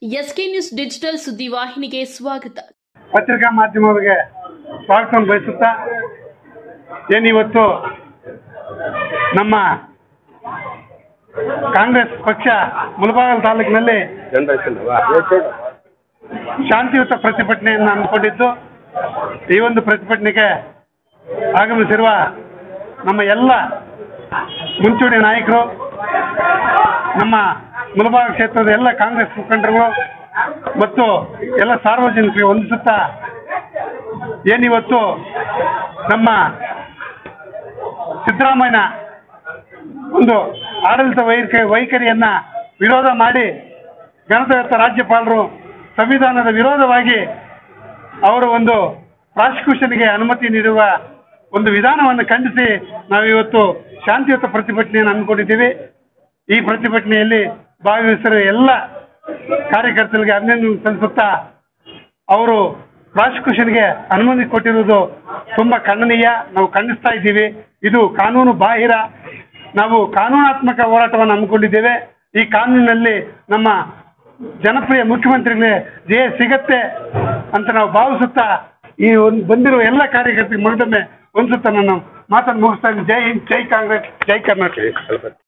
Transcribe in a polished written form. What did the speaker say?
SK news digital ಸುದ್ದಿವಾಹಿನಿಗೆ ಸ್ವಾಗತ. ಪತ್ರಿಕಾ ಮಾಧ್ಯಮಗಳಿಗೆ ಸ್ವಾಗತ ಬಯಸುತ್ತಾ ಏನಿವತ್ತು ನಮ್ಮ ಕಾಂಗ್ರೆಸ್ ಪಕ್ಷ ಮುಳಬಾಗಿಲು ತಾಲೂಕಿನಲ್ಲಿ ಶಾಂತಿಯುತ ಪ್ರತಿಭಟನೆಯನ್ನು ಹಮ್ಮಿಕೊಂಡಿದ್ದು, ಈ ಒಂದು ಪ್ರತಿಭಟನೆಗೆ ಆಗಮಿಸಿರುವ ನಮ್ಮ ಎಲ್ಲ ಮುಂಚೂಣಿ ನಾಯಕರು, ನಮ್ಮ ಮುಳಬಾಗಿಲು ಕ್ಷೇತ್ರದ ಎಲ್ಲ ಕಾಂಗ್ರೆಸ್ ಮುಖಂಡರುಗಳು ಮತ್ತು ಎಲ್ಲ ಸಾರ್ವಜನಿಕರಿಗೆ ವಂದಿಸುತ್ತಾ, ಏನಿವತ್ತು ನಮ್ಮ ಸಿದ್ದರಾಮಯ್ಯ ಒಂದು ಆಡಳಿತ ವೈಖರಿಯನ್ನ ವಿರೋಧ ಮಾಡಿ ಗಣತಾಂತ್ರಿಕ ರಾಜ್ಯಪಾಲರು ಸಂವಿಧಾನದ ವಿರೋಧವಾಗಿ ಅವರು ಒಂದು ಪ್ರಾಸಿಕ್ಯೂಷನ್ಗೆ ಅನುಮತಿ ನೀಡುವ ಒಂದು ವಿಧಾನವನ್ನು ಖಂಡಿಸಿ ನಾವಿವತ್ತು ಶಾಂತಿಯುತ ಪ್ರತಿಭಟನೆಯನ್ನು ಹಮ್ಮಿಕೊಂಡಿದ್ದೀವಿ. ಈ ಪ್ರತಿಭಟನೆಯಲ್ಲಿ ಭಾಗವಹಿಸಿರುವ ಎಲ್ಲ ಕಾರ್ಯಕರ್ತರಿಗೆ ಅಭಿನಂದನೆ ಸಲ್ಲಿಸುತ್ತಾ, ಅವರು ಪ್ರಾಸಿಕ್ಯೂಷನ್ಗೆ ಅನುಮತಿ ಕೊಟ್ಟಿರುವುದು ತುಂಬಾ ಖಂಡನೀಯ. ನಾವು ಖಂಡಿಸ್ತಾ ಇದ್ದೀವಿ. ಇದು ಕಾನೂನು ಬಾಹಿರ. ನಾವು ಕಾನೂನಾತ್ಮಕ ಹೋರಾಟವನ್ನು ಹಮ್ಮಿಕೊಂಡಿದ್ದೇವೆ. ಈ ಕಾನೂನಿನಲ್ಲಿ ನಮ್ಮ ಜನಪ್ರಿಯ ಮುಖ್ಯಮಂತ್ರಿಗಳಿಗೆ ಜಯ ಸಿಗತ್ತೆ ಅಂತ ನಾವು ಭಾವಿಸುತ್ತಾ, ಈ ಒಂದು ಬಂದಿರುವ ಎಲ್ಲ ಕಾರ್ಯಕರ್ತರಿಗೆ ಮಗದೊಮ್ಮೆ ವಂದಿಸುತ್ತಾ ನನ್ನ ಮಾತನ್ನು ಮುಗಿಸ್ತಾ ಇದ್ದೀನಿ. ಜೈ ಹಿಂದ್, ಜೈ ಕಾಂಗ್ರೆಸ್, ಜೈ ಕರ್ನಾಟಕ.